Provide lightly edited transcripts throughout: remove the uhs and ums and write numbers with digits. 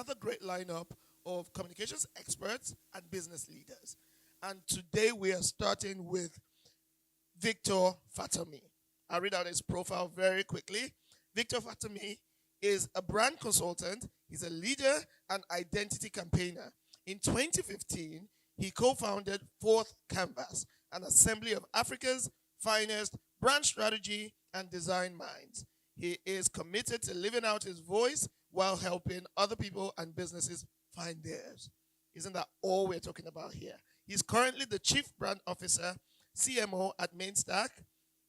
another great lineup of communications experts and business leaders. And today we are starting with Victor Fatanmi. I'll read out his profile very quickly. Victor Fatanmi is a brand consultant, he's a leader and identity campaigner. In 2015, he co founded Fourth Canvas, an assembly of Africa's finest brand strategy and design minds. He is committed to living out his voice while helping other people and businesses find theirs. Isn't that all we're talking about here? He's currently the Chief Brand Officer, CMO at Mainstack,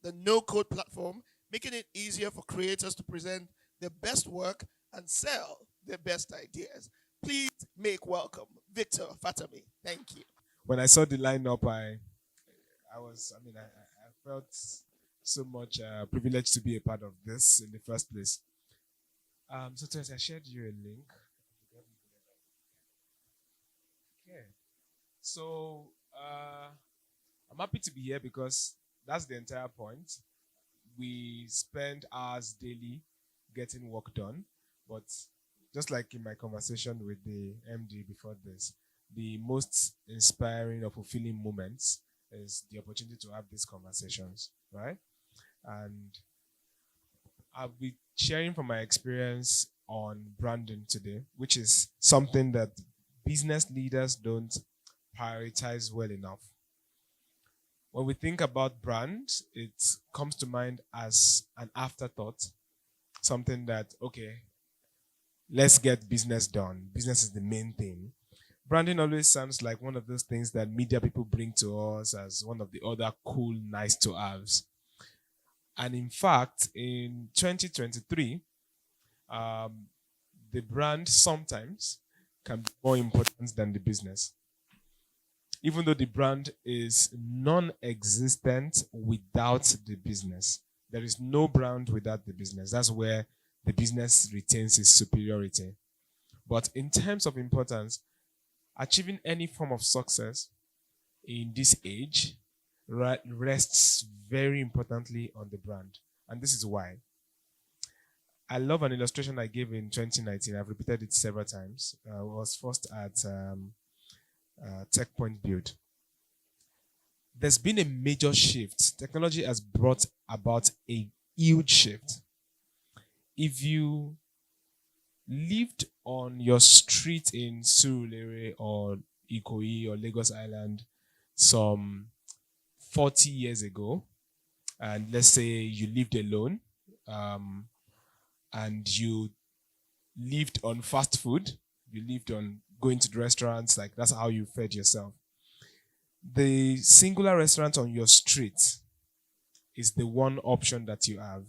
the no code platform, making it easier for creators to present their best work and sell their best ideas. Please make welcome Victor Fatanmi. Thank you. When I saw the lineup, I felt so much privileged to be a part of this in the first place. So, Tess, I shared you a link. Okay. So, I'm happy to be here because that's the entire point. We spend hours daily getting work done, but just like in my conversation with the MD before this, the most inspiring or fulfilling moments is the opportunity to have these conversations, right? And I'll be sharing from my experience on branding today, which is something that business leaders don't prioritize well enough. When we think about brand, it comes to mind as an afterthought, something that, okay, let's get business done. Business is the main thing. Branding always sounds like one of those things that media people bring to us as one of the other cool, nice to haves. And in fact, in 2023, the brand sometimes can be more important than the business. Even though the brand is non-existent without the business. There is no brand without the business. That's where the business retains its superiority. But in terms of importance, achieving any form of success in this age rests very importantly on the brand. And this is why. I love an illustration I gave in 2019. I've repeated it several times. I was first at Tech Point Build. There's been a major shift. Technology has brought about a huge shift. If you lived on your street in Surulere or Ikoyi or Lagos Island some 40 years ago, and let's say you lived alone, and you lived on fast food, you lived on going to the restaurants, like that's how you fed yourself. The singular restaurant on your street is the one option that you have.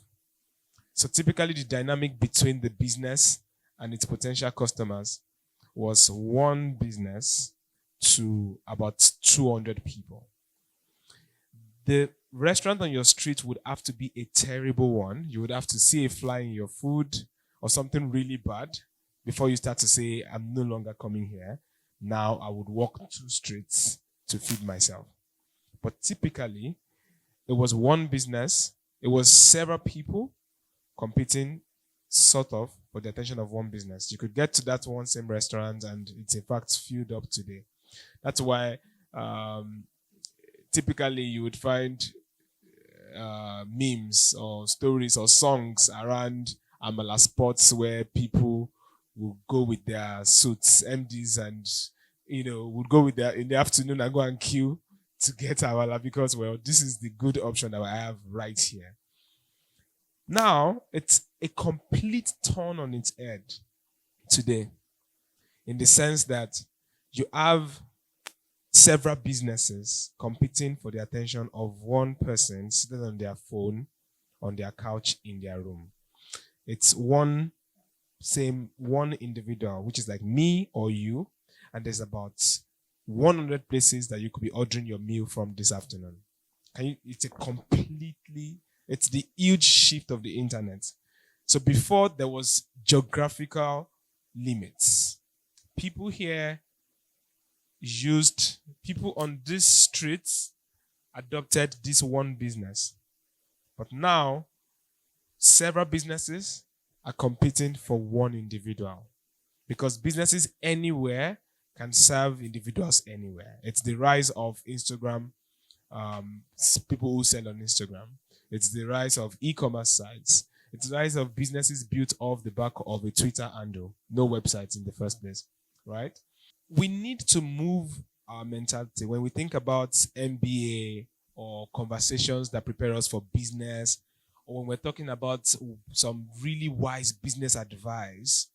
So typically the dynamic between the business and its potential customers was one business to about 200 people. The restaurant on your street would have to be a terrible one. You would have to see a fly in your food or something really bad before you start to say, I'm no longer coming here. Now I would walk 2 streets to feed myself. But typically, it was one business, it was several people competing sort of for the attention of one business. You could get to that one same restaurant and it's in fact filled up today. That's why typically you would find memes or stories or songs around Amala spots where people will go with their suits, MDs, and would go with their in the afternoon and go and queue to get Amala because, well, this is the good option that I have right here. Now it's a complete turn on its head today, in the sense that you have several businesses competing for the attention of one person seated on their phone, on their couch, in their room. It's one individual, which is like me or you, and there's about 100 places that you could be ordering your meal from this afternoon. It's the huge shift of the internet. So before there was geographical limits. People on these streets adopted this one business. But now, several businesses are competing for one individual because businesses anywhere can serve individuals anywhere. It's the rise of Instagram, people who sell on Instagram. It's the rise of e-commerce sites. It's the rise of businesses built off the back of a Twitter handle, no websites in the first place, right? We need to move our mentality when we think about MBA or conversations that prepare us for business, or when we're talking about some really wise business advice.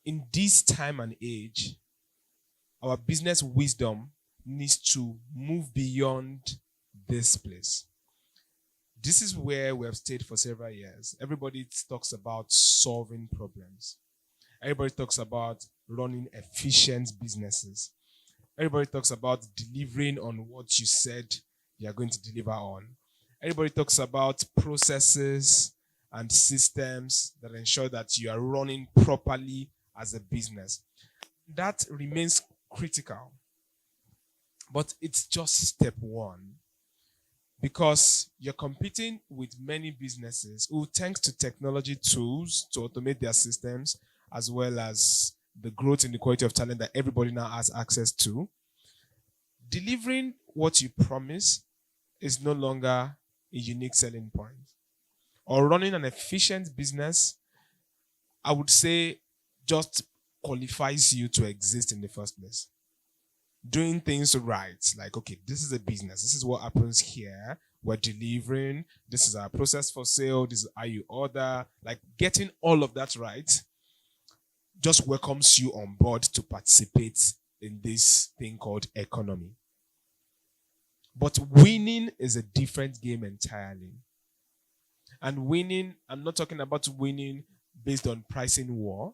In this time and age, our business wisdom needs to move beyond this place. This is where we have stayed for several years. Everybody talks about solving problems. Everybody talks about running efficient businesses. Everybody talks about delivering on what you said you are going to deliver on. Everybody talks about processes and systems that ensure that you are running properly as a business. That remains critical, but it's just step one, because you're competing with many businesses who, thanks to technology tools to automate their systems, as well as the growth in the quality of talent that everybody now has access to, delivering what you promise is no longer a unique selling point. Or running an efficient business, I would say, just qualifies you to exist in the first place. Doing things right, like, okay, this is a business, this is what happens here, we're delivering, this is our process for sale, this is how you order, like getting all of that right just welcomes you on board to participate in this thing called economy. But winning is a different game entirely. And winning, I'm not talking about winning based on pricing war.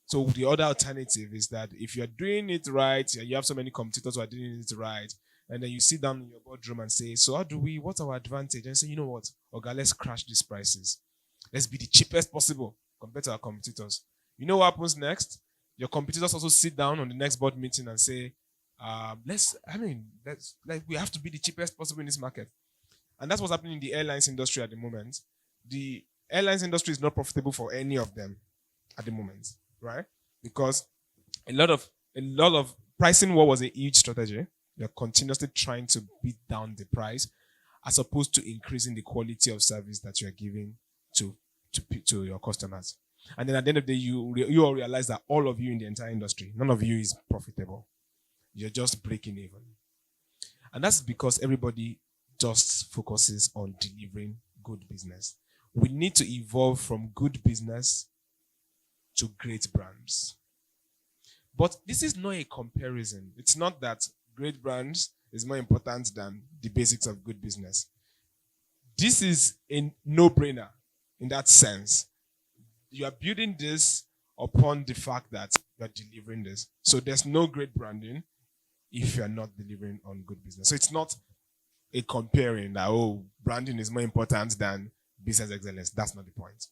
So the other alternative is that if you're doing it right, you have so many competitors who are doing it right, and then you sit down in your boardroom and say, so what's our advantage? And say, you know what, okay, let's crash these prices. Let's be the cheapest possible compared to our competitors. You know what happens next? Your competitors also sit down on the next board meeting and say, we have to be the cheapest possible in this market. And that's what's happening in the airlines industry at the moment. The airlines industry is not profitable for any of them at the moment, right? Because a lot of pricing war was a huge strategy. You're continuously trying to beat down the price as opposed to increasing the quality of service that you're giving to your customers. And then at the end of the day, you all realize that all of you in the entire industry, none of you is profitable. You're just breaking even. And that's because everybody just focuses on delivering good business. We need to evolve from good business to great brands. But this is not a comparison. It's not that great brands is more important than the basics of good business. This is a no-brainer in that sense. You are building this upon the fact that you are delivering this. So there's no great branding if you are not delivering on good business. So it's not a comparing that, branding is more important than business excellence. That's not the point.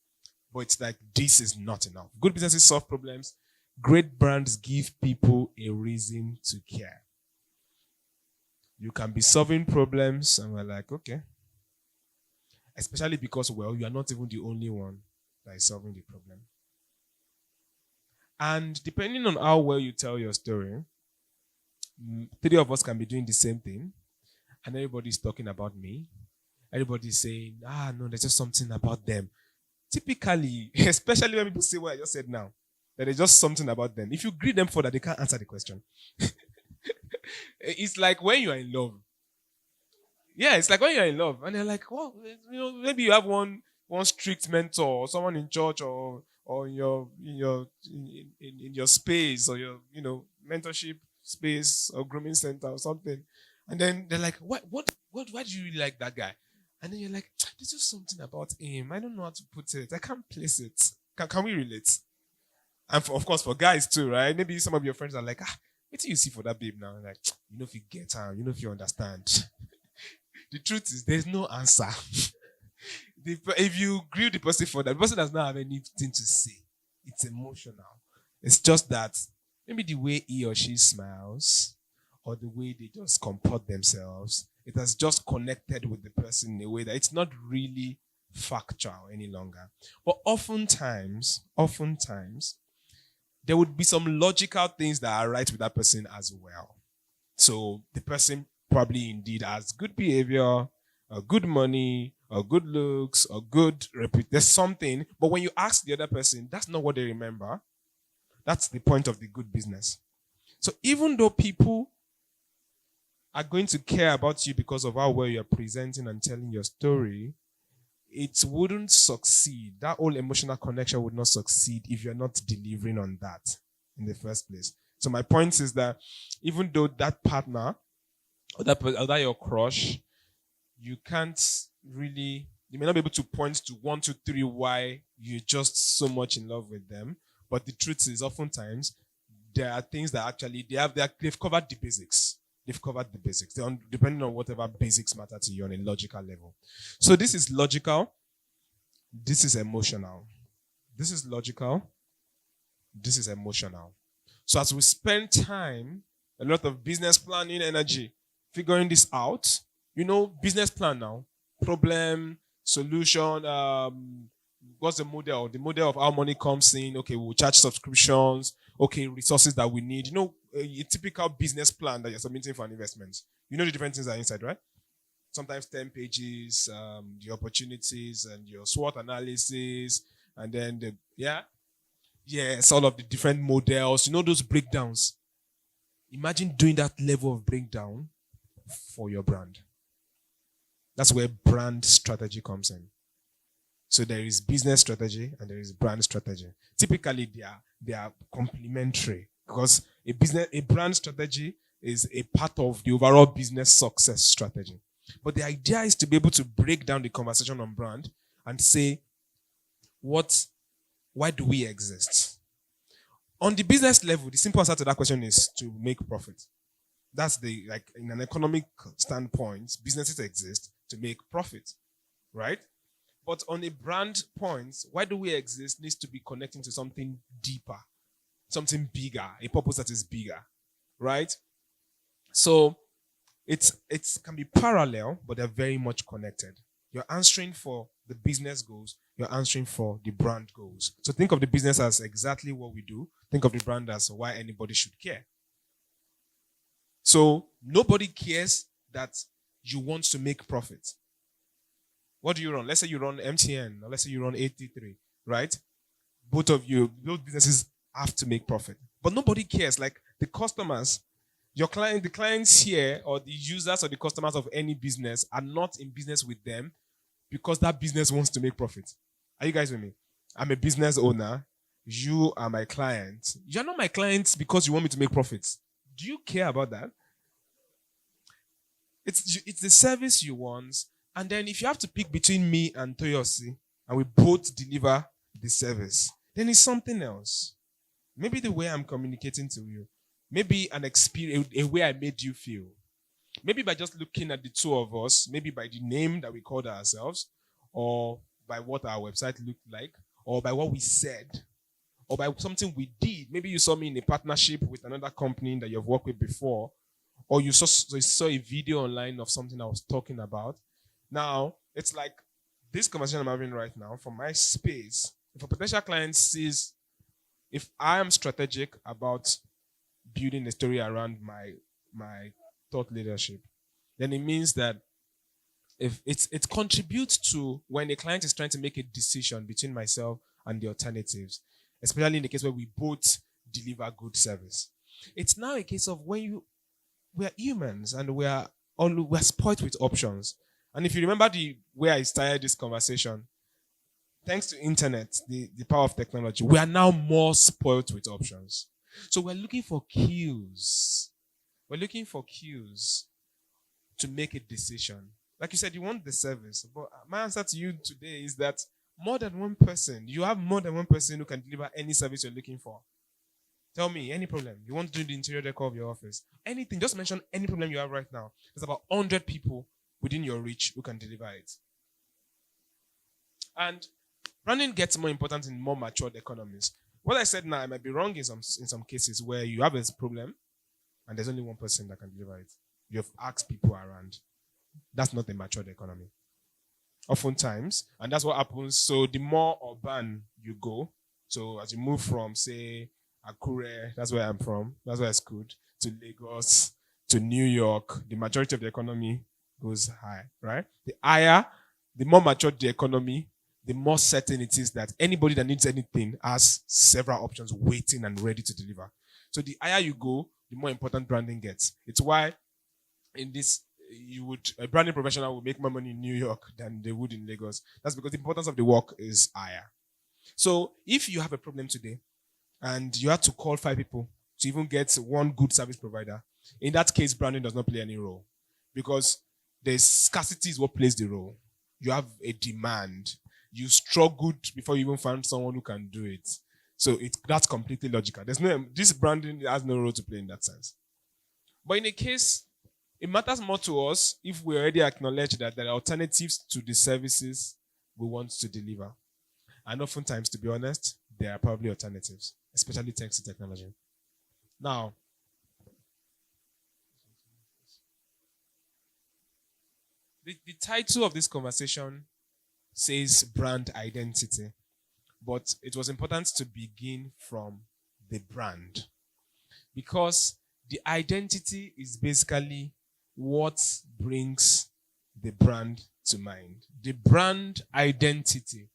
But it's like, this is not enough. Good businesses solve problems. Great brands give people a reason to care. You can be solving problems and we're like, okay. Especially because, you are not even the only one that is solving the problem. And depending on how well you tell your story, 3 of us can be doing the same thing, and everybody's talking about me. Everybody's saying, no, there's just something about them. Typically, especially when people say what I just said now, that there's just something about them. If you greet them for that, they can't answer the question. It's like when you are in love. Yeah, it's like when you're in love, and they're like, well, maybe you have one strict mentor, or someone in church, or in your space, or your mentorship space or grooming center or something, and then they're like, why do you really like that guy? And then you're like, there's just something about him. I don't know how to put it. I can't place it. Can we relate? And of course, for guys too, right? Maybe some of your friends are like, what do you see for that babe now? Like, if you get her, if you understand. The truth is, there's no answer. If you grill the person for that, the person does not have anything to say. It's emotional. It's just that maybe the way he or she smiles, or the way they just comport themselves, it has just connected with the person in a way that it's not really factual any longer. But oftentimes, there would be some logical things that are right with that person as well. So the person probably indeed has good behavior, or good money, or good looks, or good reputation. There's something, but when you ask the other person, that's not what they remember. That's the point of the good business. So even though people are going to care about you because of how well you're presenting and telling your story, it wouldn't succeed. That whole emotional connection would not succeed if you're not delivering on that in the first place. So my point is that even though that partner or that your crush, you can't really, you may not be able to point to 1, 2, 3 why you're just so much in love with them. But the truth is, oftentimes there are things that actually they've covered the basics. They've covered the basics. Depending on whatever basics matter to you on a logical level. So this is logical. This is emotional. This is logical. This is emotional. So as we spend time, a lot of business planning energy, figuring this out, business plan now, problem, solution, what's the model? The model of how money comes in. Okay, we'll charge subscriptions. Okay, resources that we need. A typical business plan that you're submitting for an investment. The different things that are inside, right? Sometimes 10 pages, the opportunities and your SWOT analysis, and then yes, all of the different models. Those breakdowns. Imagine doing that level of breakdown for your brand. That's where brand strategy comes in. So there is business strategy and there is brand strategy. Typically, they are complementary because a brand strategy is a part of the overall business success strategy. But the idea is to be able to break down the conversation on brand and say, why do we exist? On the business level, the simple answer to that question is to make profit. That's in an economic standpoint, businesses exist to make profit, right? But on a brand point, why do we exist needs to be connecting to something deeper, something bigger, a purpose that is bigger, right? So it can be parallel, but they're very much connected. You're answering for the business goals, you're answering for the brand goals. So think of the business as exactly what we do. Think of the brand as why anybody should care. So nobody cares that you want to make profit. What do you run? Let's say you run MTN, or let's say you run 83, right? Both of you, those businesses have to make profit. But nobody cares. Like the customers, the clients here, or the users or the customers of any business are not in business with them because that business wants to make profit. Are you guys with me? I'm a business owner. You are my client. You're not my client because you want me to make profits. Do you care about that? It's the service you want. And then if you have to pick between me and Toyosi, and we both deliver the service, then it's something else. Maybe the way I'm communicating to you. Maybe an experience, a way I made you feel. Maybe by just looking at the two of us, maybe by the name that we called ourselves, or by what our website looked like, or by what we said, or by something we did. Maybe you saw me in a partnership with another company that you've worked with before, or you saw a video online of something I was talking about. Now, it's like this conversation I'm having right now from my space. If a potential client sees, if I am strategic about building a story around my thought leadership, then it means that if it contributes to when a client is trying to make a decision between myself and the alternatives, especially in the case where we both deliver good service. It's now a case of when we're humans and we're spoiled with options. And if you remember the way I started this conversation, thanks to internet, the power of technology, we are now more spoiled with options. So we're looking for cues. We're looking for cues to make a decision. Like you said, you want the service. But my answer to you today is that more than one person, you have more than one person who can deliver any service you're looking for. Tell me, any problem. You want to do the interior decor of your office. Anything, just mention any problem you have right now. There's about 100 people within your reach who can deliver it. And branding gets more important in more matured economies. What I said now, I might be wrong in some cases where you have a problem and there's only one person that can deliver it. You have asked people around. That's not a matured economy. oftentimes, and that's what happens. So the more urban you go, so as you move from, say, Akure, that's where I'm from, that's where I schooled, to Lagos, to New York, the majority of the economy goes high, right? The higher, the more mature the economy, the more certain it is that anybody that needs anything has several options waiting and ready to deliver. So the higher you go, the more important branding gets. It's why in this a branding professional will make more money in New York than they would in Lagos. That's because the importance of the work is higher. So if you have a problem today and you have to call 5 people to even get one good service provider, in that case, branding does not play any role because the scarcity is what plays the role. You have a demand. You struggled before you even found someone who can do it. So that's completely logical. This branding has no role to play in that sense. But in a case, it matters more to us if we already acknowledge that there are alternatives to the services we want to deliver. And oftentimes, to be honest, there are probably alternatives, especially thanks to technology. Now, the title of this conversation says brand identity, but it was important to begin from the brand because the identity is basically what brings the brand to mind. The brand identity,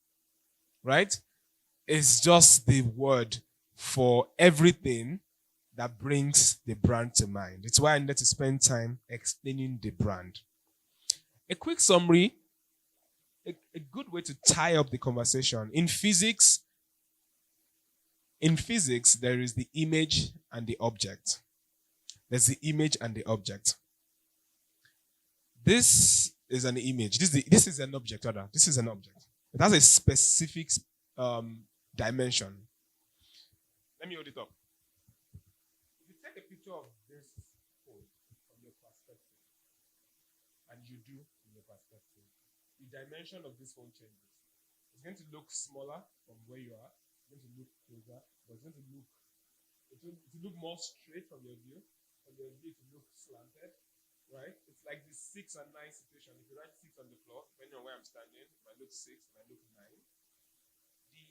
right, is just the word for everything that brings the brand to mind. It's why I need to spend time explaining the brand. A quick summary, a good way to tie up the conversation. In physics, there is the image and the object. There's the image and the object. This is an image. This is an object, rather. This is an object. It has a specific dimension. Let me hold it up. If you take a picture of this phone from your perspective, and you do from your perspective, the dimension of this phone changes. It's going to look smaller from where you are. It's going to look closer, but it's going to look more straight from your view. From your view, to look slanted, right? It's like the 6 and 9 situation. If you write 6 on the floor, depending on where I'm standing, it might look 6, it might look 9.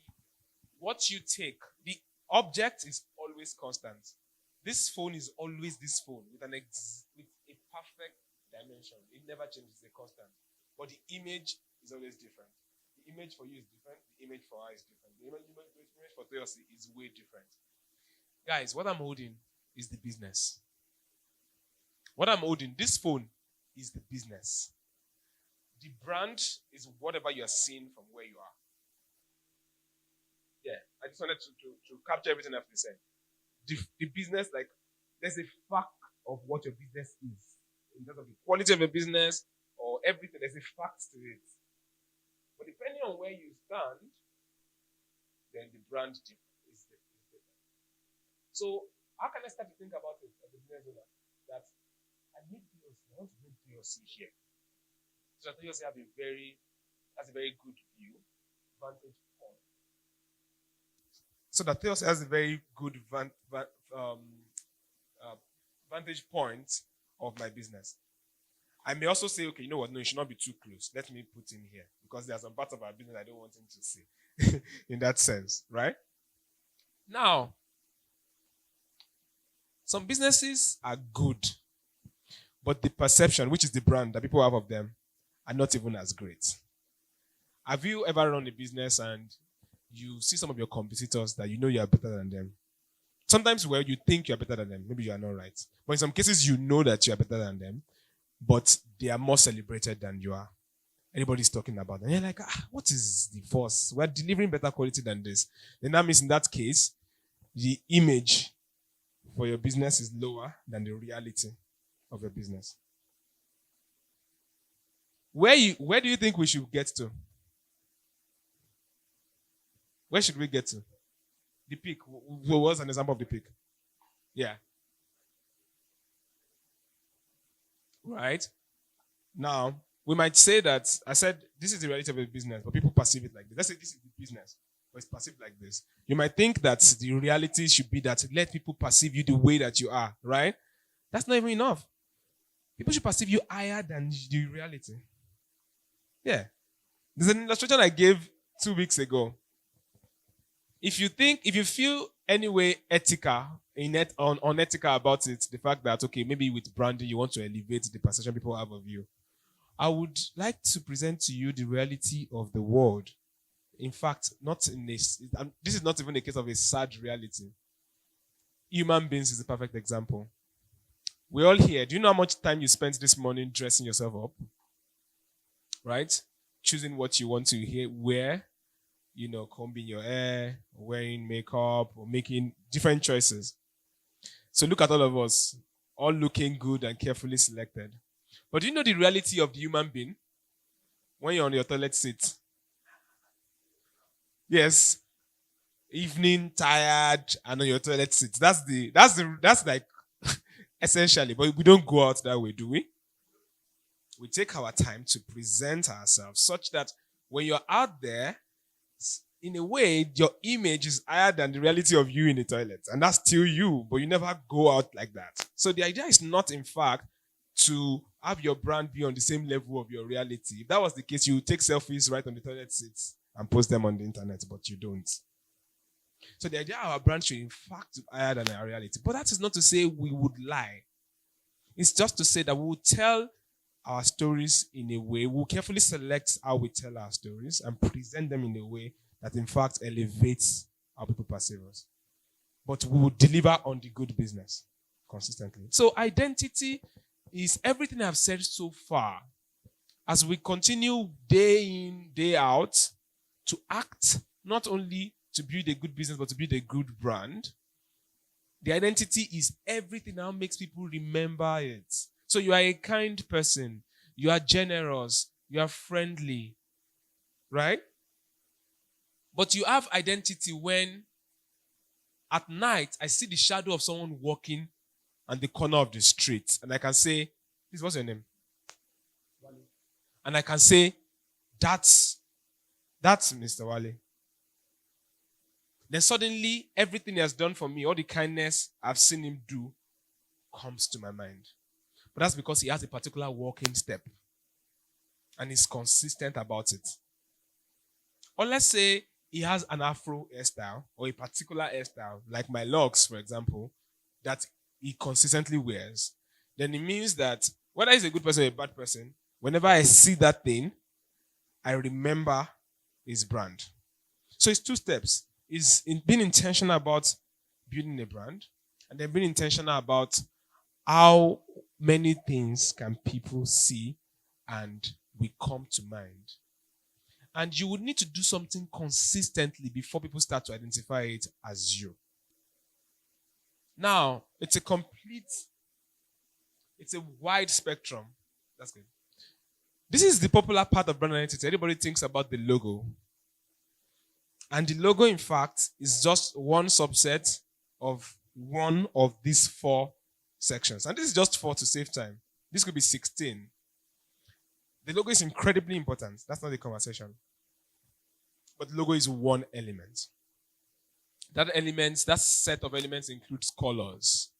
What you take, the object is always constant. This phone is always this phone with a perfect dimension. It never changes, it's a constant. But the image is always different. The image for you is different. The image for her is different. The image for Toyosi is way different. Guys, what I'm holding is the business. What I'm holding, this phone, is the business. The brand is whatever you are seeing from where you are. Yeah, I just wanted to capture everything I've been saying. The business, like, there's a fact of what your business is. In terms of the quality of your business or everything, there's a fact to it. But depending on where you stand, then the brand is different. So, how can I start to think about it as a business owner? That I need POC. I want to bring POC here. So that POC has a very good view, vantage point. So that POC has a very good vantage point of my business. I may also say, okay, you know what? No, it should not be too close. Let me put him here because there are some parts of our business I don't want him to see. In that sense, right? Now, some businesses are good, but the perception, which is the brand that people have of them, are not even as great. Have you ever run a business and you see some of your competitors that you know you are better than them? Sometimes where you think you are better than them, maybe you are not right. But in some cases, you know that you are better than them, but they are more celebrated than you are. Anybody's talking about them. And you're like, what is the force? We're delivering better quality than this. Then that means in that case, the image for your business is lower than the reality of your business. Where do you think we should get to? Where should we get to? The peak. What was an example of the peak? Yeah. Right? Now, we might say that I said this is the reality of a business, but people perceive it like this. Let's say this is the business, but it's perceived like this. You might think that the reality should be that let people perceive you the way that you are, right? That's not even enough. People should perceive you higher than the reality. Yeah. There's an illustration I gave 2 weeks ago. If you feel anyway ethical, unethical about it, the fact that, okay, maybe with branding you want to elevate the perception people have of you, I would like to present to you the reality of the world. In fact, not in this. This is not even a case of a sad reality. Human beings is a perfect example. We're all here. Do you know how much time you spent this morning dressing yourself up? Right? Choosing what you want to wear, combing your hair, wearing makeup, or making different choices. So look at all of us, all looking good and carefully selected. But do you know the reality of the human being when you're on your toilet seat? Yes, evening, tired, and on your toilet seat. That's like essentially. But we don't go out that way, do we? We take our time to present ourselves such that when you're out there, in a way, your image is higher than the reality of you in the toilet. And that's still you, but you never go out like that. So the idea is not, in fact, to have your brand be on the same level of your reality. If that was the case, you would take selfies right on the toilet seats and post them on the internet, but you don't. So the idea of our brand should, in fact, be higher than our reality. But that is not to say we would lie. It's just to say that we will tell our stories in a way, we'll carefully select how we tell our stories and present them in a way that in fact elevates how people perceive us. But we will deliver on the good business consistently. So identity is everything I've said so far. As we continue day in, day out to act, not only to build a good business, but to build a good brand, the identity is everything that makes people remember it. So you are a kind person. You are generous. You are friendly. Right? But you have identity when at night I see the shadow of someone walking on the corner of the street. And I can say, "This, what's your name?" And I can say, that's Mr. Wale. Then suddenly everything he has done for me, all the kindness I've seen him do, comes to my mind. But that's because he has a particular walking step. And he's consistent about it. Or let's say he has an afro hairstyle or a particular hairstyle, like my locks, for example, that he consistently wears. Then it means that whether he's a good person or a bad person, whenever I see that thing, I remember his brand. So it's 2 steps. It's being intentional about building a brand, and then being intentional about how many things can people see and will come to mind. And you would need to do something consistently before people start to identify it as you. Now, it's a wide spectrum. That's good. This is the popular part of brand identity. Everybody thinks about the logo. And the logo, in fact, is just one subset of one of these 4 sections. And this is just 4 to save time. This could be 16. The logo is incredibly important. That's not the conversation. But the logo is one element. That set of elements includes colors.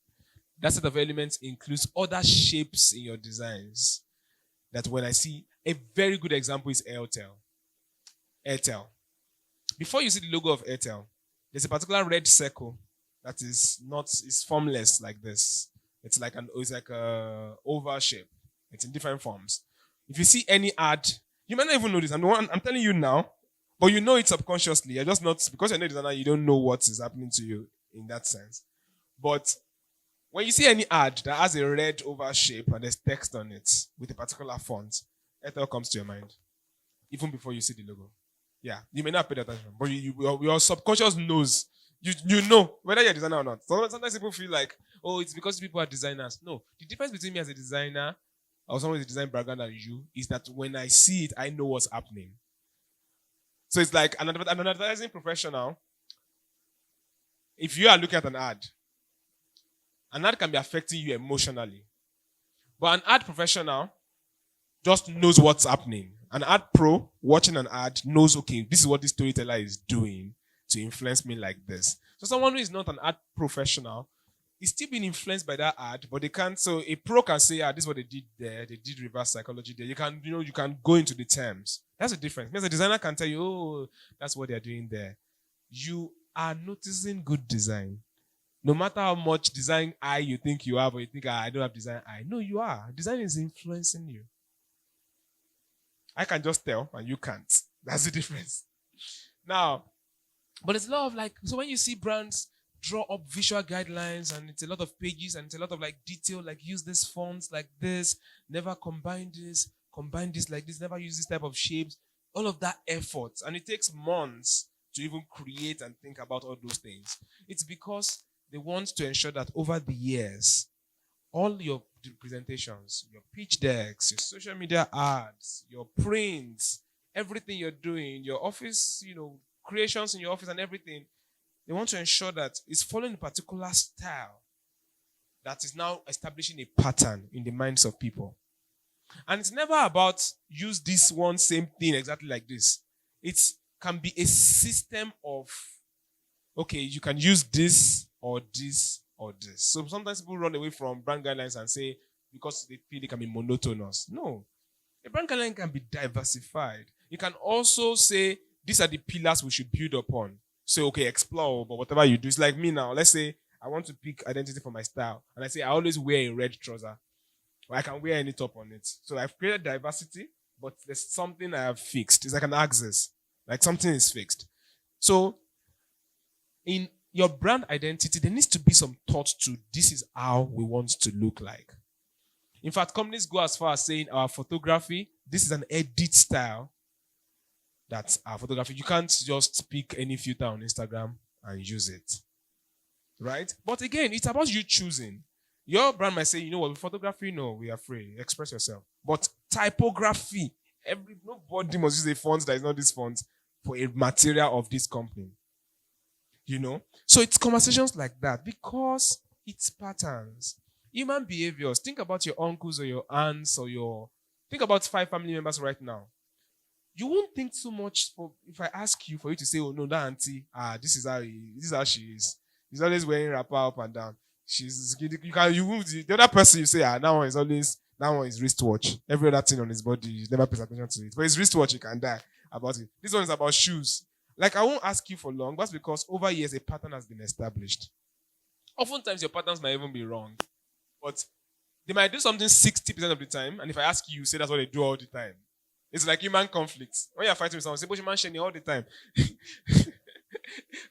That set of elements includes other shapes in your designs. That when I see, a very good example is Airtel. Airtel. Before you see the logo of Airtel, there's a particular red circle that is formless like this. It's like a oval shape. It's in different forms. If you see any ad, you might not even know this. I'm telling you now, but you know it subconsciously. You're just not, because you're not a designer, you don't know what is happening to you in that sense. But when you see any ad that has a red oval shape and there's text on it with a particular font, Airtel comes to your mind, even before you see the logo. Yeah, you may not pay attention, but your subconscious knows. You know whether you're a designer or not. Sometimes people feel like, oh, it's because people are designers. No, the difference between me as a designer or someone with a design background and you is that when I see it, I know what's happening. So it's like an advertising professional. If you are looking at an ad can be affecting you emotionally. But an ad professional just knows what's happening. An ad pro watching an ad knows, okay, this is what this storyteller is doing to influence me like this. So someone who is not an ad professional is still being influenced by that ad, but they can't. So a pro can say, this is what they did there. They did reverse psychology there. You can go into the terms. That's the difference. Because a designer can tell you, oh, that's what they're doing there. You are noticing good design. No matter how much design eye you think you have, or you think, I don't have design eye. No, you are. Design is influencing you. I can just tell, and you can't. That's the difference. Now, but it's a lot of like, so when you see brands draw up visual guidelines and it's a lot of pages and it's a lot of like detail, like use this fonts like this, never combine this like this, never use this type of shapes, all of that effort. And it takes months to even create and think about all those things. It's because they want to ensure that over the years, all your presentations, your pitch decks, your social media ads, your prints, everything you're doing, your office, creations in your office and everything, they want to ensure that it's following a particular style that is now establishing a pattern in the minds of people. And it's never about use this one same thing exactly like this. It can be a system of, okay, you can use this or this or this. So sometimes people run away from brand guidelines and say, because they feel they can be monotonous. No. A brand guideline can be diversified. You can also say, these are the pillars we should build upon. So, okay, explore, but whatever you do, it's like me now. Let's say I want to pick identity for my style. And I say, I always wear a red trouser. Or I can wear any top on it. So I've created diversity, but there's something I have fixed. It's like an axis. Like something is fixed. So, in your brand identity, there needs to be some thought to this is how we want to look like. In fact, companies go as far as saying our photography, this is an edit style. That's our photography. You can't just pick any filter on Instagram and use it. Right? But again, it's about you choosing. Your brand might say, you know what, with photography, no, we are free. Express yourself. But typography, nobody must use a font that is not this font for a material of this company. So it's conversations like that because it's patterns. Human behaviors. Think about your uncles or your aunts or think about 5 family members right now. You won't think so much if I ask you for you to say, oh no, that auntie, this is how she is. She's always wearing wrapper up and down. The other person you say, that one is wristwatch. Every other thing on his body, you never pay attention to it. But his wristwatch, you can die about it. This one is about shoes. Like I won't ask you for long, that's because over years a pattern has been established. Oftentimes your patterns might even be wrong. But they might do something 60% of the time, and if I ask you, you say that's what they do all the time. It's like human conflicts. When you're fighting with someone, say, but you man shiny all the time.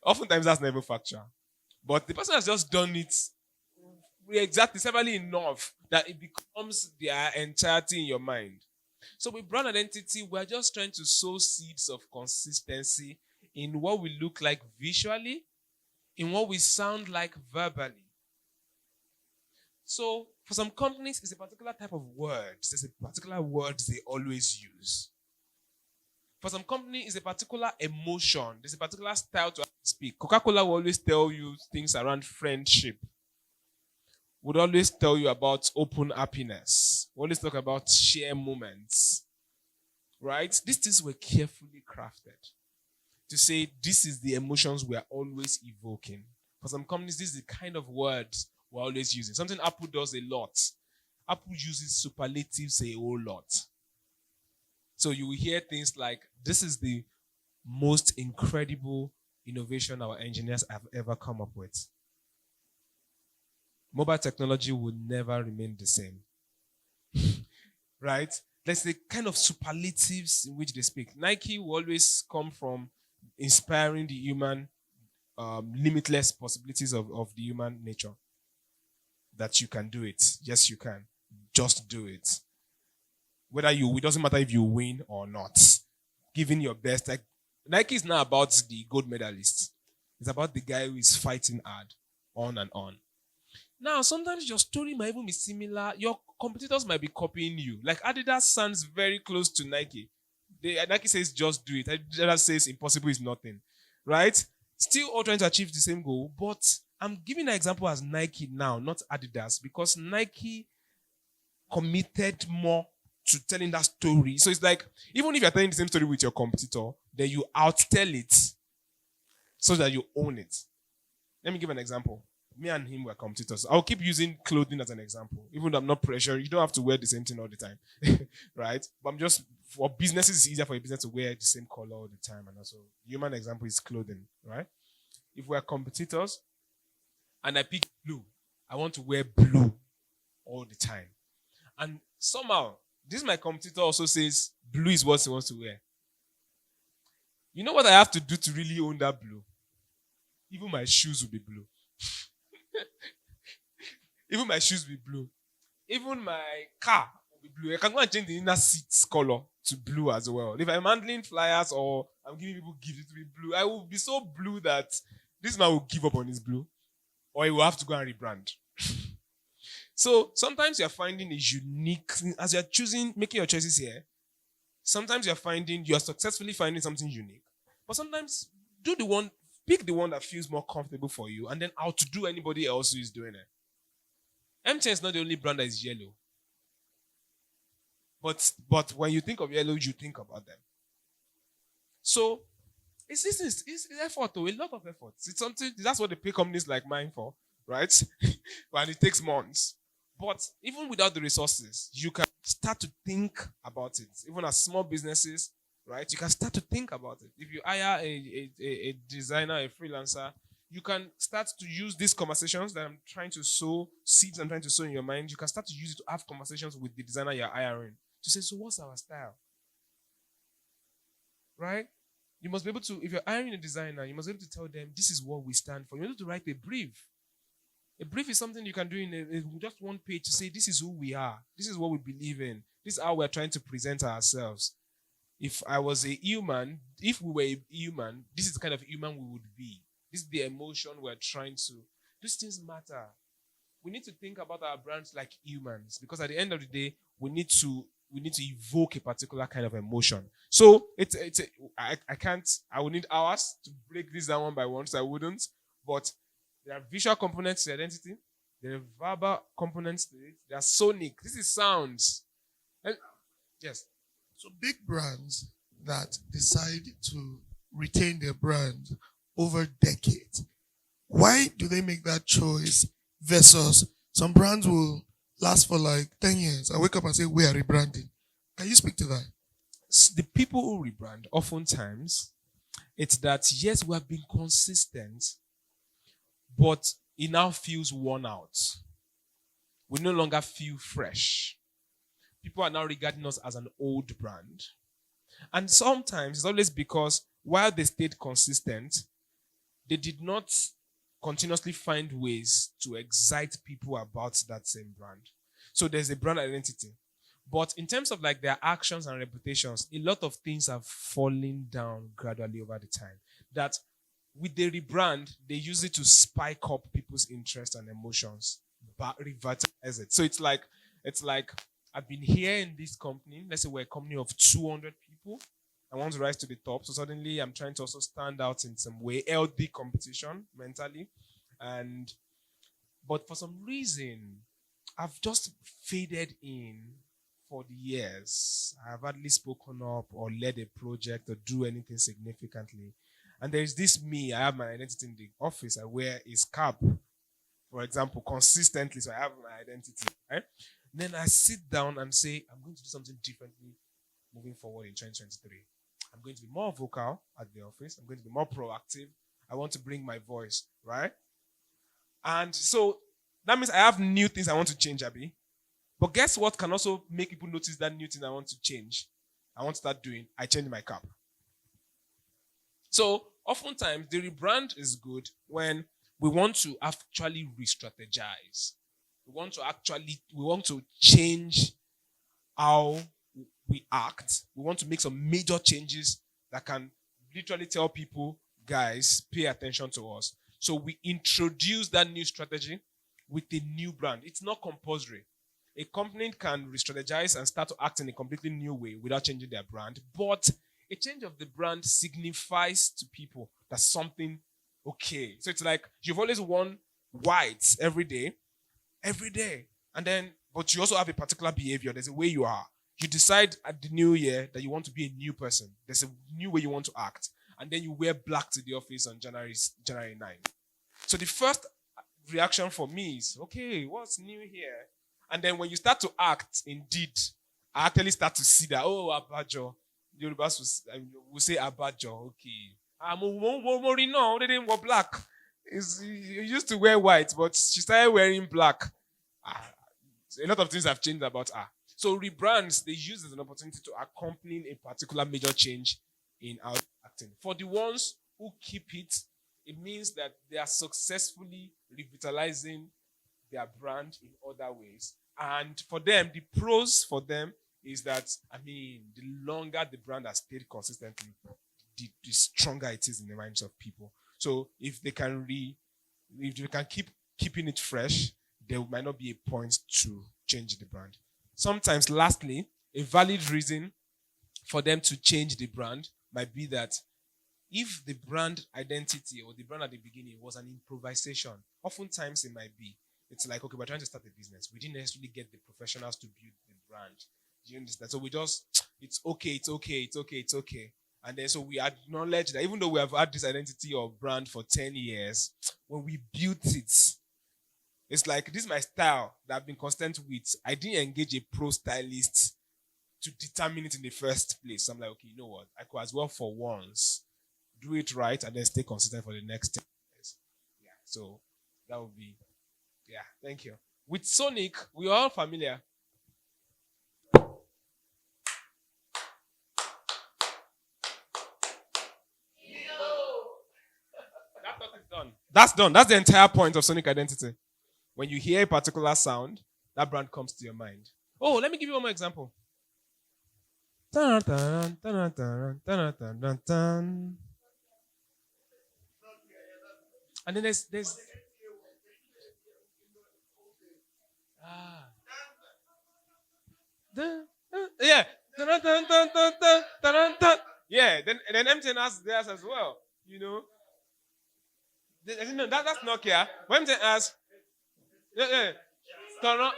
Oftentimes that's never factual. But the person has just done it exactly severely enough that it becomes their entirety in your mind. So with brand identity, we're just trying to sow seeds of consistency in what we look like visually, in what we sound like verbally. So for some companies, it's a particular type of words. There's a particular word they always use. For some companies, it's a particular emotion. There's a particular style to speak. Coca-Cola will always tell you things around friendship. Would always tell you about open happiness. We always talk about share moments. Right? These things were carefully crafted to say this is the emotions we are always evoking. For some companies, this is the kind of words we're always using. Something Apple does a lot. Apple uses superlatives a whole lot. So you will hear things like, this is the most incredible innovation our engineers have ever come up with. Mobile technology will never remain the same. Right? There's the kind of superlatives in which they speak. Nike will always come from inspiring the human, limitless possibilities of the human nature. That you can do it. Yes, you can. Just do it. It doesn't matter if you win or not. Giving your best. Like Nike is not about the gold medalist. It's about the guy who is fighting hard, on and on. Now, sometimes your story might even be similar. Your competitors might be copying you. Like Adidas sounds very close to Nike. Nike says just do it. Adidas says impossible is nothing. Right? Still all trying to achieve the same goal, but I'm giving an example as Nike now, not Adidas, because Nike committed more to telling that story. So it's like, even if you're telling the same story with your competitor, then you outtell it so that you own it. Let me give an example. Me and him were competitors. I'll keep using clothing as an example. Even though I'm not pressured, you don't have to wear the same thing all the time. Right? But I'm just, for businesses, it's easier for a business to wear the same color all the time. And also, human example is clothing, right? If we're competitors and I pick blue, I want to wear blue all the time. And somehow, this my competitor also says blue is what he wants to wear. You know what I have to do to really own that blue? Even my shoes will be blue. Even my shoes will be blue. Even my car will be blue. I can go and change the inner seats color to blue as well. If I'm handling flyers or I'm giving people gifts, it will be blue. I will be so blue that this man will give up on his blue, or he will have to go and rebrand. So sometimes you're finding a unique, as you're choosing, making your choices here, sometimes you're successfully finding something unique. But sometimes pick the one that feels more comfortable for you and then outdo anybody else who is doing it. MTN is not the only brand that is yellow. But when you think of yellow, you think about them. So it's effort, though, a lot of effort. It's something that's what they pay companies like mine for, right? And it takes months. But even without the resources, you can start to think about it. Even as small businesses, right? You can start to think about it. If you hire a designer, a freelancer, you can start to use these conversations that I'm trying to sow, seeds I'm trying to sow in your mind. You can start to use it to have conversations with the designer you're hiring. To say, so what's our style? Right? You must be able to, if you're hiring a designer, you must be able to tell them, this is what we stand for. You need to write a brief. A brief is something you can do in just one page to say, this is who we are. This is what we believe in. This is how we're trying to present ourselves. If I was a human, if we were a human, this is the kind of human we would be. This is the emotion we're trying to. These things matter. We need to think about our brands like humans, because at the end of the day, we need to evoke a particular kind of emotion. So I would need hours to break this down one by one, so I wouldn't. But there are visual components to identity. There are verbal components to it. There are sonic. This is sounds. Yes. So big brands that decide to retain their brand over decades, why do they make that choice versus some brands will last for like 10 years? I wake up and say, we are rebranding. Can you speak to that? The people who rebrand, oftentimes, it's that, yes, we have been consistent, but it now feels worn out. We no longer feel fresh. People are now regarding us as an old brand. And sometimes it's always because while they stayed consistent, they did not continuously find ways to excite people about that same brand. So there's a brand identity. But in terms of like their actions and reputations, a lot of things have fallen down gradually over the time. That with the rebrand, they use it to spike up people's interest and emotions, but revitalize it. So it's like I've been here in this company. Let's say we're a company of 200 people. I want to rise to the top. So suddenly I'm trying to also stand out in some way, healthy competition mentally. But for some reason, I've just faded in for the years. I've hardly spoken up or led a project or do anything significantly. And there's this me. I have my identity in the office. I wear a scarf, for example, consistently. So I have my identity, right? Then I sit down and say, I'm going to do something differently moving forward in 2023. I'm going to be more vocal at the office. I'm going to be more proactive. I want to bring my voice, right? And so that means I have new things I want to change, Abby. But guess what can also make people notice that new thing I want to change? I want to start doing. I change my cap. So oftentimes the rebrand is good when we want to actually re-strategize. We want to change how we act. We want to make some major changes that can literally tell people, guys, pay attention to us. So we introduce that new strategy with a new brand. It's not compulsory. A company can re-strategize and start to act in a completely new way without changing their brand. But a change of the brand signifies to people that something okay. So it's like you've always worn white every day. And then, but you also have a particular behavior. There's a way you are. You decide at the new year that you want to be a new person. There's a new way you want to act. And then you wear black to the office on January 9th. So the first reaction for me is, okay, what's new here? And then when you start to act, indeed, I actually start to see that, oh, abajo. Yorubas will say abajo, okay. Mori no, they didn't wear black. You used to wear white, but she started wearing black. Ah, a lot of things have changed about her. So rebrands, they use it as an opportunity to accompany a particular major change in our acting. For the ones who keep it, it means that they are successfully revitalizing their brand in other ways. And for them, the pros for them is that, the longer the brand has stayed consistently, the stronger it is in the minds of people. So if they can keep keeping it fresh, there might not be a point to change the brand. Sometimes, lastly, a valid reason for them to change the brand might be that if the brand identity or the brand at the beginning was an improvisation, oftentimes it might be. It's like, okay, we're trying to start a business. We didn't necessarily get the professionals to build the brand. Do you understand? So we just, it's okay, it's okay, it's okay, it's okay. And then so we acknowledge that even though we have had this identity of brand for 10 years, when we built it, it's like, this is my style that I've been constant with. I didn't engage a pro stylist to determine it in the first place. So I'm like, okay, you know what? I could as well for once do it right and then stay consistent for the next 10 years. Yeah. So that would be, yeah, thank you. With Sonic, we are all familiar. That talk is done. That's done. That's the entire point of Sonic identity. When you hear a particular sound, that brand comes to your mind. Oh, let me give you one more example. Dun, dun, dun, dun, dun, dun, dun, dun. And then there's ah yeah. Dun, dun, dun, dun, dun, dun, dun, dun. Yeah, then MTN has theirs as well. You know, that's Nokia. When MTN has, yeah, yeah. Turn on,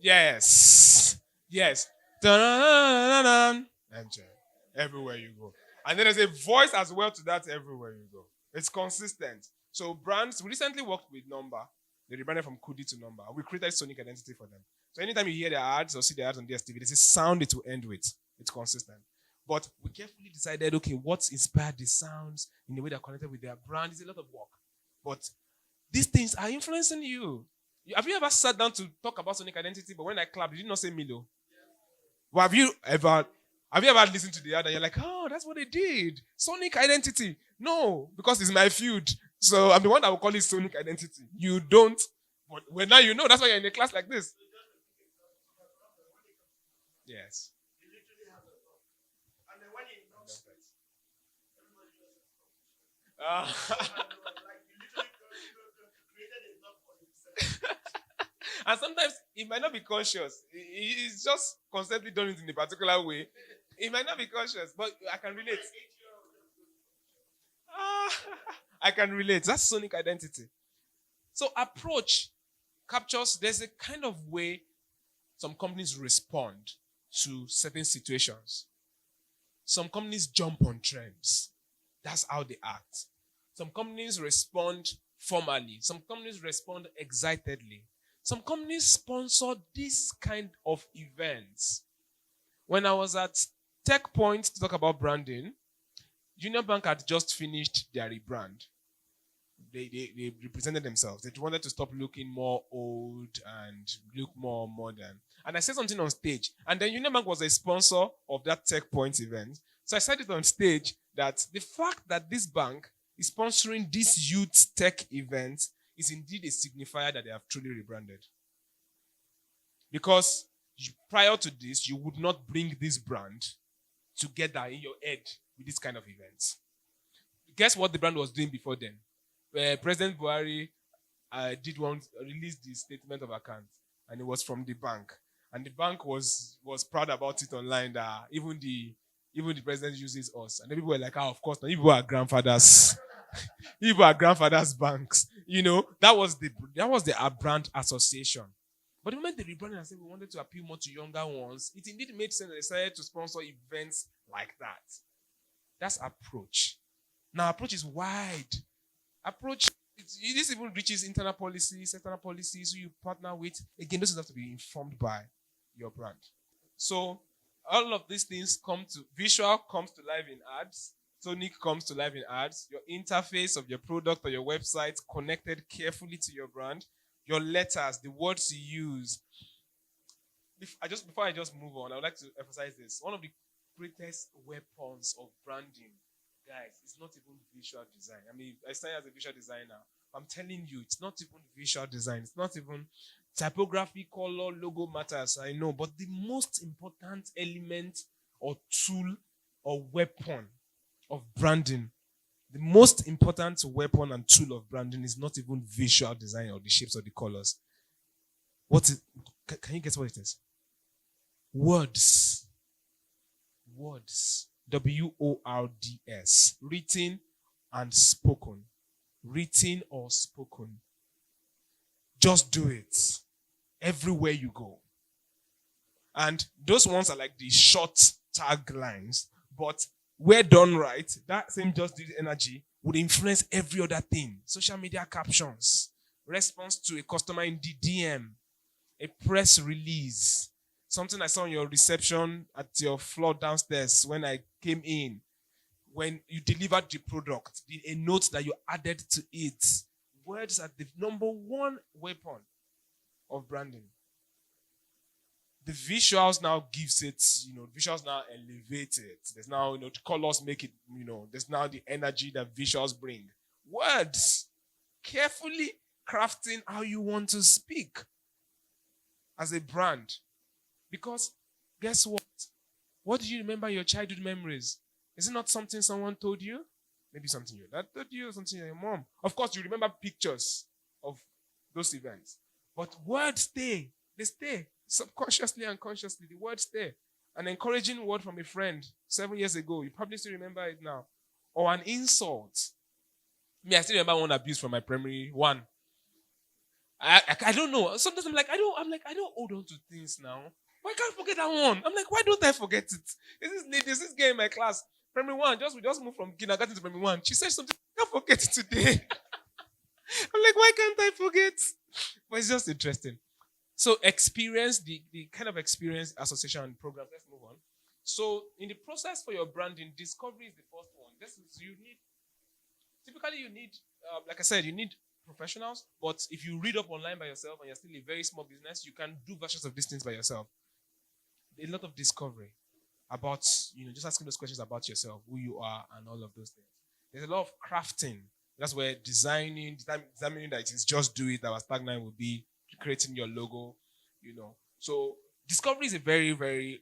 yes, yes. Dun, dun, dun, dun, dun. MTN. Everywhere you go, and then there's a voice as well to that. Everywhere you go, it's consistent. So brands, we recently worked with Number. They rebranded from Kudi to Number. We created Sonic identity for them. So anytime you hear their ads or see their ads on DSTV, there's a sound it will end with. It's consistent. But we carefully decided, okay, what's inspired the sounds in the way they're connected with their brand is a lot of work. But these things are influencing you. Have you ever sat down to talk about Sonic identity, but when I clapped, did you not say Milo? Well, have you ever listened to the ad and you're like, oh, that's what they did? Sonic identity. No, because it's my field. So I'm the one that will call it Sonic identity. You don't. But well, now you know. That's why you're in a class like this. Yes. Ah. And sometimes it might not be conscious. It's just constantly done it in a particular way. It might not be conscious, but I can relate. Ah, I can relate. That's Sonic identity. So approach captures, there's a kind of way some companies respond to certain situations. Some companies jump on trends. That's how they act. Some companies respond formally. Some companies respond excitedly. Some companies sponsor this kind of events. When I was at Tech Point to talk about branding, Union Bank had just finished their rebrand. They represented themselves. They wanted to stop looking more old and look more modern. And I said something on stage. And then Union Bank was a sponsor of that Tech Point event. So I said it on stage that the fact that this bank is sponsoring this youth tech event is indeed a signifier that they have truly rebranded. Because prior to this, you would not bring this brand together in your head with this kind of events. Guess what the brand was doing before then? President Buhari released the statement of account, and it was from the bank, and the bank was proud about it online that even the president uses us, and the people were like, "Oh, of course, now people are grandfathers, people are grandfathers banks." That was the brand association. But the moment they rebranded and said we wanted to appeal more to younger ones, it indeed made sense. They decided to sponsor events like that. That's approach. Now, approach is wide. Approach This even reaches internal policies, external policies, who you partner with. Again, those have to be informed by your brand. So all of these things come to visual comes to life in ads. Sonic comes to life in ads. Your interface of your product or your website connected carefully to your brand. Your letters, the words you use. Before I just move on, I would like to emphasize this. One of the greatest weapons of branding, guys, is not even visual design. I mean, I started as a visual designer. I'm telling you, it's not even visual design. It's not even typography, color, logo matters. I know, but the most important element or tool or weapon of branding, the most important weapon and tool of branding is not even visual design or the shapes or the colors. What is? Can you guess what it is? Words. Words. WORDS. Written and spoken. Written or spoken. Just do it. Everywhere you go. And those ones are like the short taglines. But where done right, that same just do it energy would influence every other thing. Social media captions. Response to a customer in the DM. A press release. Something I saw on your reception at your floor downstairs when I came in. When you delivered the product, a note that you added to it. Words are the number one weapon of branding. The visuals now gives it, visuals now elevate it. There's now, the colors make it, there's now the energy that visuals bring. Words. Carefully crafting how you want to speak as a brand. Because guess what? What do you remember your childhood memories? Is it not something someone told you? Maybe something your dad told you, or something your mom. Of course, you remember pictures of those events. But words stay. They stay. Subconsciously and consciously, the words stay. An encouraging word from a friend 7 years ago, you probably still remember it now. Or an insult. I still remember one abuse from my primary one. I don't know. Sometimes I don't hold on to things now. Why can't I forget that one? I'm like, why don't I forget it? There's this girl in my class, primary one. We just moved from kindergarten to primary one. She said something. I can't forget it today. I'm like, why can't I forget? But it's just interesting. So experience the kind of experience association programs. Let's move on. So in the process for your branding, discovery is the first one. Typically you need, like I said, you need professionals. But if you read up online by yourself and you're still a very small business, you can do versions of these things by yourself. A lot of discovery about, just asking those questions about yourself, who you are, and all of those things. There's a lot of crafting. That's where designing that it is just do it. Our tagline will be creating your logo, So discovery is a very, very,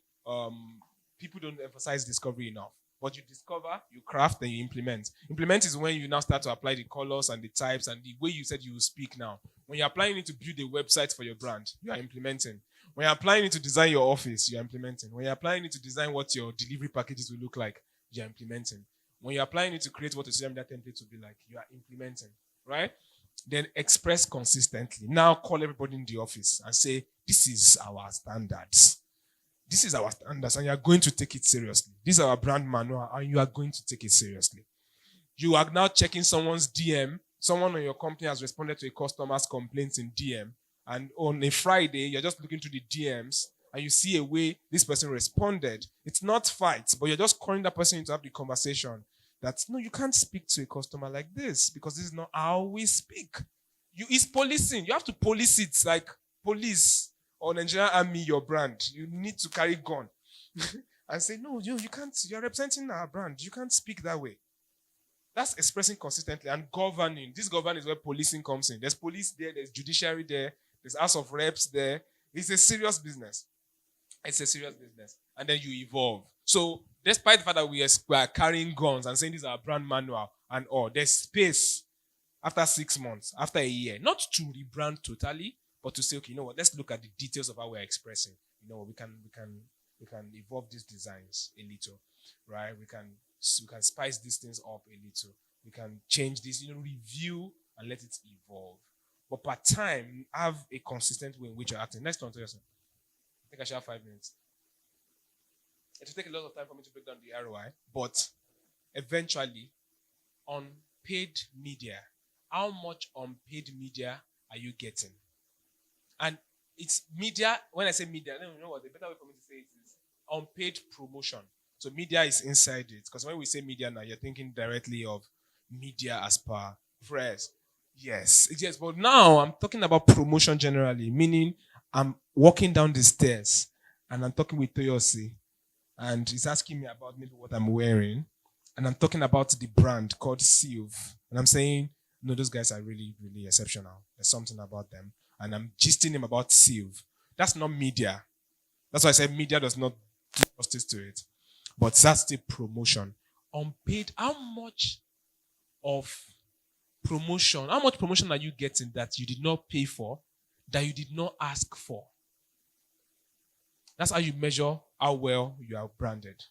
people don't emphasize discovery enough. But you discover, you craft, then you implement. Implement is when you now start to apply the colors and the types and the way you said you will speak now. When you're applying it to build a website for your brand, you are implementing. When you're applying it to design your office, you're implementing. When you're applying it to design what your delivery packages will look like, you're implementing. When you're applying it to create what a social media template will be like, you are implementing. Right? Then express consistently. Now call everybody in the office and say, this is our standards. This is our standards, and you are going to take it seriously. This is our brand manual, and you are going to take it seriously. You are now checking someone's DM. Someone on your company has responded to a customer's complaints in DM. And on a Friday, you're just looking through the DMs and you see a way this person responded. It's not fight, but you're just calling that person in to have the conversation. That, no, you can't speak to a customer like this because this is not how we speak. It's policing. You have to police it like police or Nigerian army, your brand. You need to carry gun and say, no, you can't. You're representing our brand. You can't speak that way. That's expressing consistently and governing. This governing is where policing comes in. There's police there. There's judiciary there. There's House of Reps there. It's a serious business. It's a serious business. And then you evolve. So, despite the fact that we are carrying guns and saying this is our brand manual and all, there's space after 6 months, after a year, not to rebrand totally, but to say, okay, you know what? Let's look at the details of how we're expressing. We can evolve these designs a little, right? We can spice these things up a little. We can change this, review and let it evolve. But per time, have a consistent way in which you're acting. Next one, to yourself. I think I should have 5 minutes. It will take a lot of time for me to break down the ROI, but eventually, on paid media, how much unpaid media are you getting? And it's media. When I say media, I don't know what the better way for me to say it is unpaid promotion. So media is inside it. Because when we say media now, you're thinking directly of media as per press. Yes. But now I'm talking about promotion generally, meaning I'm walking down the stairs and I'm talking with Toyosi and he's asking me about maybe what I'm wearing. And I'm talking about the brand called Silv. And I'm saying, no, those guys are really, really exceptional. There's something about them. And I'm gisting him about Silv. That's not media. That's why I said media does not do justice to it. But that's the promotion. Unpaid, of how much promotion are you getting that you did not pay for, that you did not ask for? That's how you measure how well you are branded.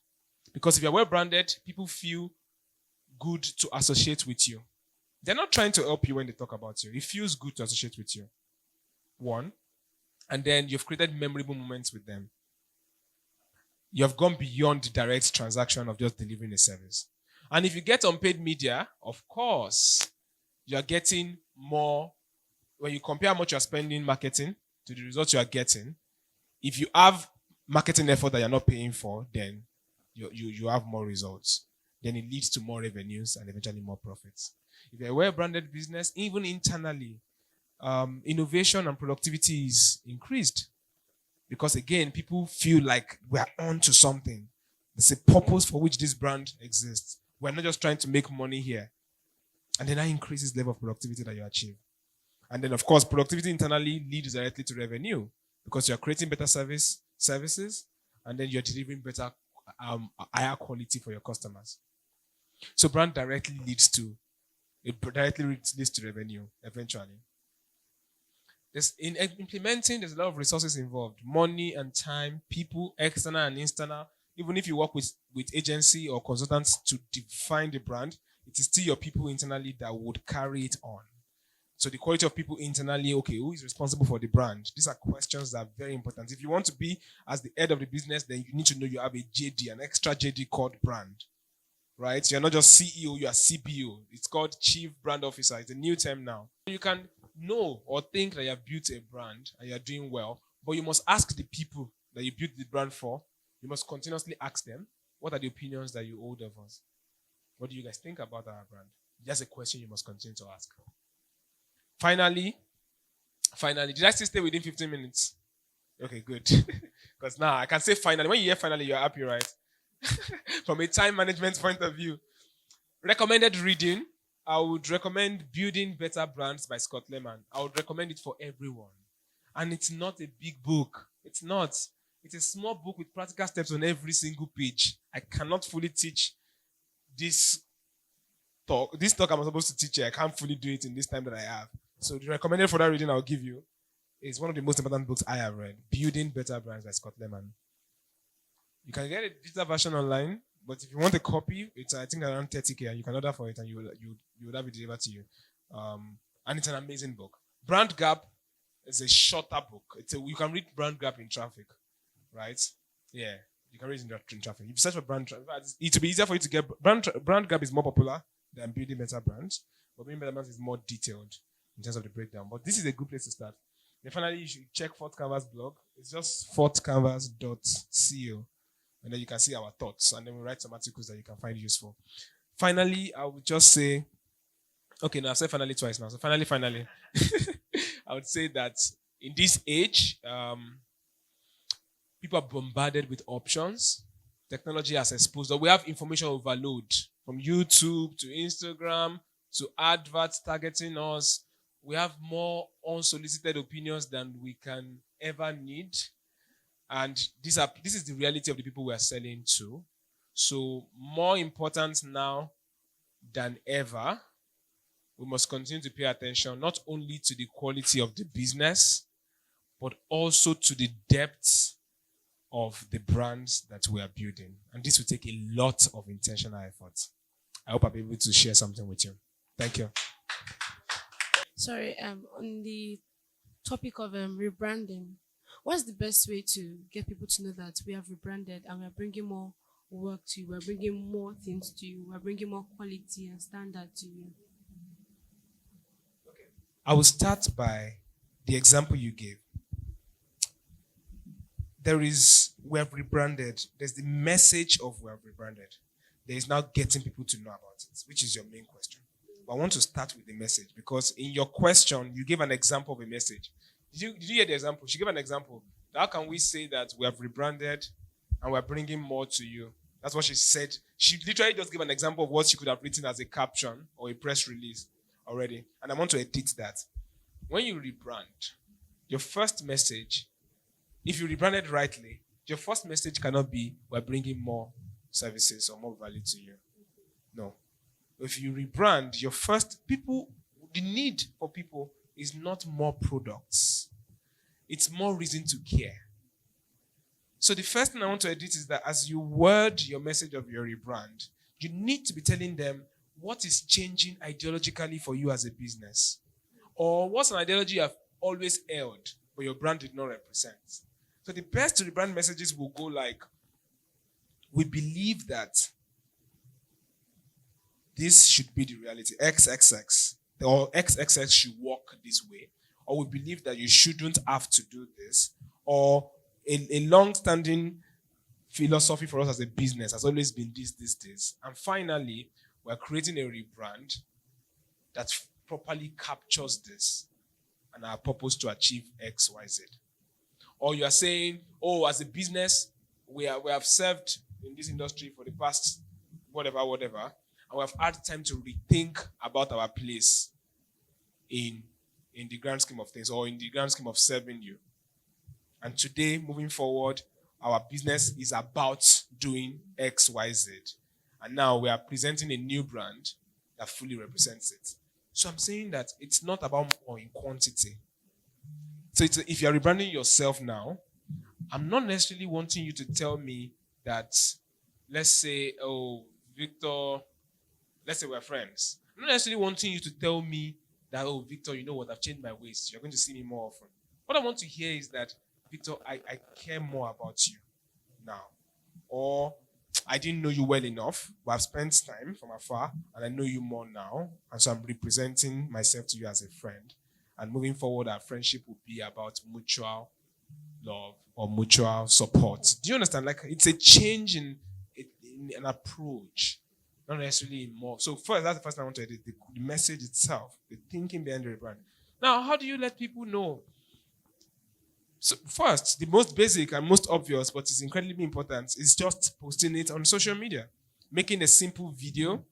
Because if you're well branded, people feel good to associate with you. They're not trying to help you when they talk about you. It feels good to associate with you. One. And then you've created memorable moments with them. You have gone beyond the direct transaction of just delivering a service. And if you get unpaid media, of course, you're getting more. When you compare how much you're spending marketing to the results you are getting, if you have marketing effort that you're not paying for, then you have more results. Then it leads to more revenues and eventually more profits. If you're a well-branded business, even internally, innovation and productivity is increased because again, people feel like we're on to something. There's a purpose for which this brand exists. We're not just trying to make money here. And then that increases the level of productivity that you achieve. And then, of course, productivity internally leads directly to revenue because you're creating better services, and then you're delivering better, higher quality for your customers. So brand directly leads to revenue eventually. Implementing, there's a lot of resources involved, money and time, people, external and internal. Even if you work with agency or consultants to define the brand, it is still your people internally that would carry it on. So the quality of people internally, okay, who is responsible for the brand? These are questions that are very important. If you want to be as the head of the business, then you need to know you have a JD, an extra JD called brand, right? You're not just CEO, you are CBO. It's called Chief Brand Officer. It's a new term now. You can know or think that you have built a brand and you're doing well, but you must ask the people that you built the brand for. You must continuously ask them, what are the opinions that you hold of us? What do you guys think about our brand? That's a question you must continue to ask. Finally, did I still stay within 15 minutes? Okay, good. Because now I can say finally. When you hear finally, you're happy, right? From a time management point of view. Recommended reading. I would recommend Building Better Brands by Scott Lehman. I would recommend it for everyone. And it's not a big book. It's not. It's a small book with practical steps on every single page. I cannot fully teach this talk. This talk I'm supposed to teach you, I can't fully do it in this time that I have. So the recommended for that reading I'll give you is one of the most important books I have read, Building Better Brands by Scott Lehman. You can get a digital version online, but if you want a copy, it's I think around 30K, and you can order for it and you would have it delivered to you. And it's an amazing book. Brand Gap is a shorter book. You can read Brand Gap in traffic, right? Yeah, you can read it in traffic. If you search for brand, it will be easier for you to get Brand Gap is more popular than Building Better Brands, but Building Better Brands is more detailed in terms of the breakdown. But this is a good place to start. Then finally, you should check Fourth Canvas blog. It's just fourthcanvas.co. And then you can see our thoughts. And then we write some articles that you can find useful. Finally, I would just say, okay, now I've said finally twice now. So finally, I would say that in this age, people are bombarded with options. Technology has exposed, or we have information overload from YouTube to Instagram to adverts targeting us. We have more unsolicited opinions than we can ever need. And this is the reality of the people we are selling to. So more important now than ever, we must continue to pay attention not only to the quality of the business, but also to the depth of the brands that we are building. And this will take a lot of intentional effort. I hope I'll be able to share something with you. Thank you. Sorry, on the topic of rebranding, what's the best way to get people to know that we have rebranded and we're bringing more work to you, we're bringing more things to you, we're bringing more quality and standard to you? I will start by the example you gave. We have rebranded. There's the message of we have rebranded. There is now getting people to know about it, which is your main question. But I want to start with the message because in your question, you gave an example of a message. Did you hear the example? She gave an example. How can we say that we have rebranded and we're bringing more to you? That's what she said. She literally just gave an example of what she could have written as a caption or a press release already. And I want to edit that. When you rebrand, your first message, if you rebranded rightly, your first message cannot be we're bringing more services or more value to you. No. If you rebrand, the need for people is not more products. It's more reason to care. So the first thing I want to edit is that as you word your message of your rebrand, you need to be telling them what is changing ideologically for you as a business. Or what's an ideology you have always held, but your brand did not represent. So the best rebrand messages will go like, we believe that this should be the reality. XXX or XXX should work this way. Or we believe that you shouldn't have to do this. Or a long-standing philosophy for us as a business has always been this. And finally, we're creating a rebrand that properly captures this and our purpose to achieve X, Y, Z. Or you are saying, oh, as a business, we have served in this industry for the past whatever, and we have had time to rethink about our place in the grand scheme of things or in the grand scheme of serving you. And today, moving forward, our business is about doing X, Y, Z. And now we are presenting a new brand that fully represents it. So I'm saying that it's not about more in quantity. So if you're rebranding yourself now, I'm not necessarily wanting you to tell me that, let's say, oh, Victor, let's say we're friends. I'm not necessarily wanting you to tell me that, oh, Victor, you know what, I've changed my ways. You're going to see me more often. What I want to hear is that, Victor, I care more about you now. Or I didn't know you well enough, but I've spent time from afar and I know you more now. And so I'm representing myself to you as a friend. And moving forward, our friendship will be about mutual love or mutual support. Do you understand? Like it's a change in an approach, not necessarily in more. So first, that's the first thing I want to edit, the message itself, the thinking behind the brand. Now, how do you let people know? So first, the most basic and most obvious, but it's incredibly important, is just posting it on social media. Making a simple video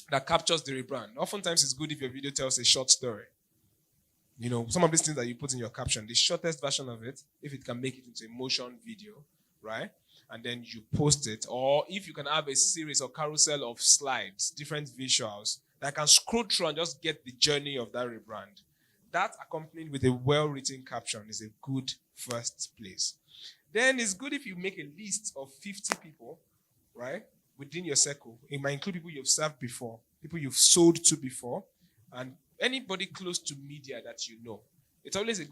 that captures the rebrand. Oftentimes, it's good if your video tells a short story. You know, some of these things that you put in your caption, the shortest version of it, if it can make it into a motion video, right? And then you post it. Or if you can have a series or carousel of slides, different visuals, that can scroll through and just get the journey of that rebrand. That accompanied with a well-written caption is a good first place. Then it's good if you make a list of 50 people, right, within your circle. It might include people you've served before, people you've sold to before, and anybody close to media that you know. It's always a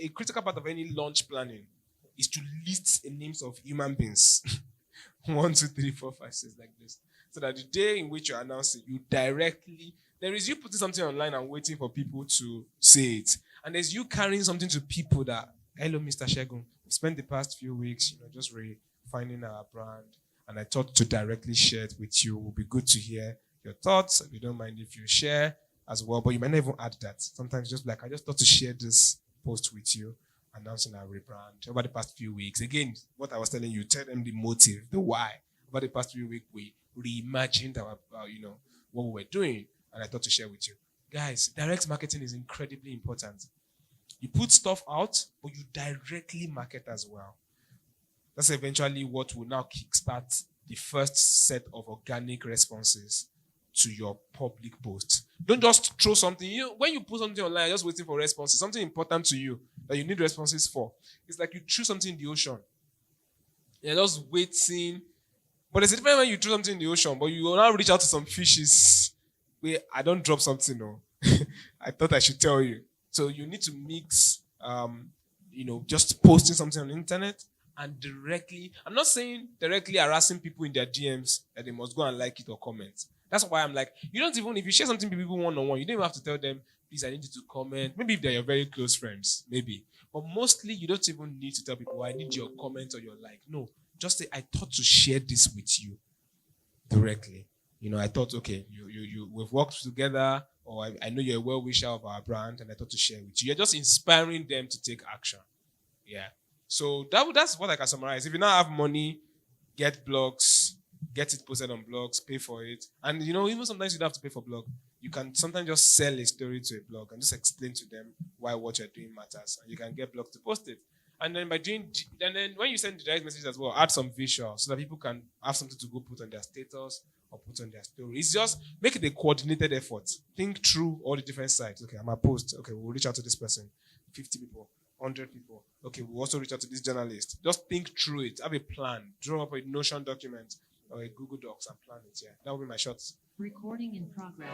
critical part of any launch planning is to list the names of human beings. 1, 2, 3, 4, 5, 6, like this. So that the day in which you announce it, you directly, there is you putting something online and waiting for people to say it. And there's you carrying something to people that, hello, Mr. Shegun, we spent the past few weeks, just refining our brand. And I thought to directly share it with you. It would be good to hear your thoughts. If you don't mind if you share as well, but you might not even add that. Sometimes just like, I just thought to share this post with you, announcing our rebrand over the past few weeks. Again, what I was telling you, tell them the motive, the why. Over the past few weeks, we reimagined our, what we were doing, and I thought to share with you. Guys, direct marketing is incredibly important. You put stuff out, but you directly market as well. That's eventually what will now kickstart the first set of organic responses to your public post. Don't just throw something. When you put something online, just waiting for responses, something important to you that you need responses for. It's like you threw something in the ocean. You're just waiting. But there's a difference when you throw something in the ocean, but you will now reach out to some fishes. Wait, I don't drop something, no. I thought I should tell you. So you need to mix, just posting something on the internet and directly, I'm not saying directly harassing people in their DMs that they must go and like it or comment. That's why I'm like, you don't even, if you share something with people one on one, you don't even have to tell them, please, I need you to comment. Maybe if they're your very close friends, maybe. But mostly, you don't even need to tell people, I need your comment or your like. No, just say, I thought to share this with you directly. I thought, okay, we've worked together, or I know you're a well wisher of our brand, and I thought to share with you. You're just inspiring them to take action. Yeah. So that's what I can summarize. If you now have money, get blogs, get it posted on blogs, pay for it. And even sometimes you don't have to pay for blog. You can sometimes just sell a story to a blog and just explain to them why what you're doing matters. And you can get blogs to post it. And then then when you send the direct message as well, add some visuals so that people can have something to go put on their status or put on their story. It's just make it a coordinated effort. Think through all the different sites. Okay, I'm a post. Okay, we'll reach out to this person. 50 people, 100 people. Okay, we'll also reach out to this journalist. Just think through it. Have a plan. Draw up a Notion document or a Google Docs and plan it. Yeah, that will be my shots. Recording in progress.